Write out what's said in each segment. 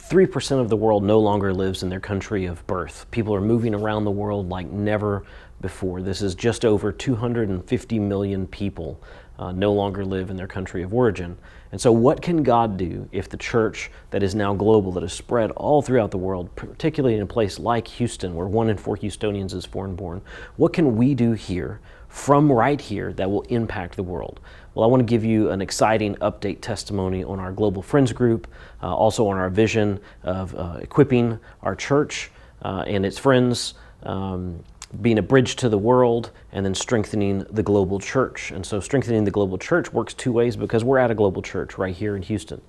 3% of the world no longer lives in their country of birth. People are moving around the world like never before. This is just over 250 million people no longer live in their country of origin. And so what can God do if the church that is now global, that is spread all throughout the world, particularly in a place like Houston, where 1 in 4 Houstonians is foreign-born, what can we do here, from right here, that will impact the world? Well, I want to give you an exciting update testimony on our Global Friends Group, also on our vision of equipping our church and its friends, being a bridge to the world, and then strengthening the global church. And so strengthening the global church works two ways, because we're at a global church right here in Houston.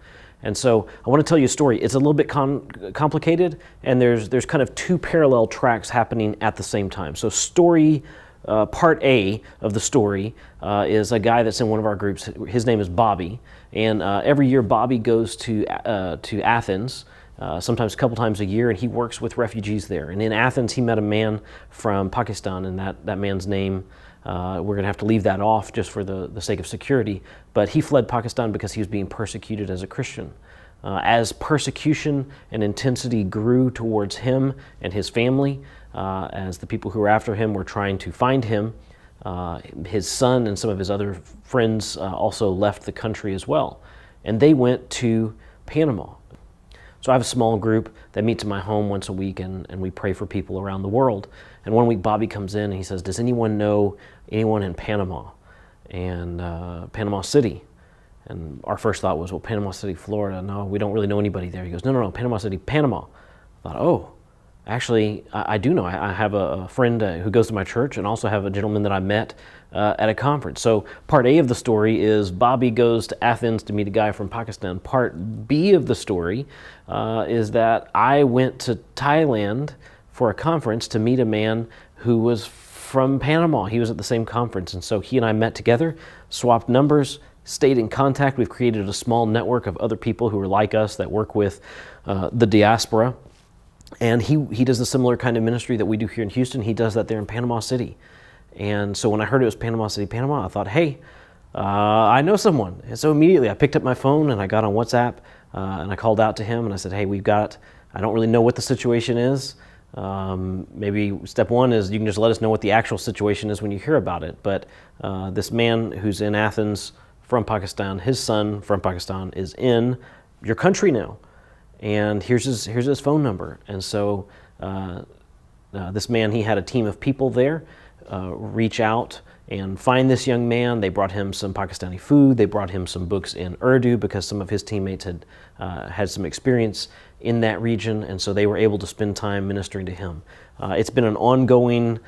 And so I want to tell you a story. It's a little bit complicated, and there's kind of two parallel tracks happening at the same time. So part A of the story is a guy that's in one of our groups. His name is Bobby, and every year Bobby goes to Athens, sometimes a couple times a year, and he works with refugees there. And in Athens, he met a man from Pakistan, and that man's name, we're going to have to leave that off just for the sake of security, but he fled Pakistan because he was being persecuted as a Christian. As persecution and intensity grew towards him and his family, as the people who were after him were trying to find him, his son and some of his other friends also left the country as well. And they went to Panama. So I have a small group that meets in my home once a week, and we pray for people around the world. And one week Bobby comes in and he says, "Does anyone know anyone in Panama and Panama City?" And our first thought was, well, Panama City, Florida. No, we don't really know anybody there. He goes, no, Panama City, Panama. I thought, oh, actually, I do know. I have a friend who goes to my church, and also have a gentleman that I met at a conference. So part A of the story is Bobby goes to Athens to meet a guy from Pakistan. Part B of the story is that I went to Thailand for a conference to meet a man who was from Panama. He was at the same conference, and so he and I met together, swapped numbers, stayed in contact. We've created a small network of other people who are like us that work with the diaspora. And he does a similar kind of ministry that we do here in Houston. He does that there in Panama City. And so when I heard it was Panama City, Panama, I thought, hey, I know someone. And so immediately I picked up my phone and I got on WhatsApp and I called out to him and I said, hey, I don't really know what the situation is. Maybe step one is you can just let us know what the actual situation is when you hear about it. But this man who's in Athens from Pakistan, his son from Pakistan is in your country now. And here's his phone number. And so this man, he had a team of people there reach out and find this young man. They brought him some Pakistani food. They brought him some books in Urdu because some of his teammates had some experience in that region, and so they were able to spend time ministering to him. It's been an ongoing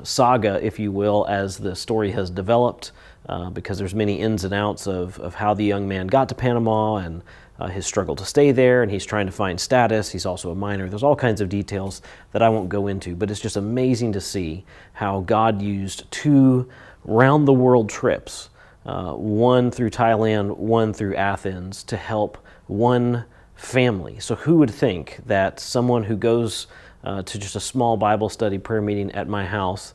saga, if you will, as the story has developed, because there's many ins and outs of how the young man got to Panama and his struggle to stay there, and he's trying to find status. He's also a minor. There's all kinds of details that I won't go into, but it's just amazing to see how God used two round-the-world trips, one through Thailand, one through Athens, to help one family. So who would think that someone who goes to just a small Bible study prayer meeting at my house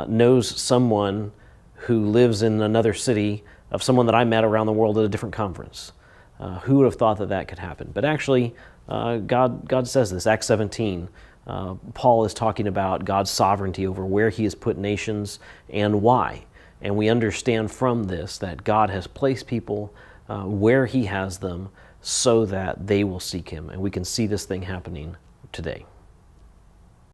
knows someone who lives in another city of someone that I met around the world at a different conference? Who would have thought that could happen? But actually, God says this, Acts 17. Paul is talking about God's sovereignty over where he has put nations and why. And we understand from this that God has placed people where he has them so that they will seek him. And we can see this thing happening today.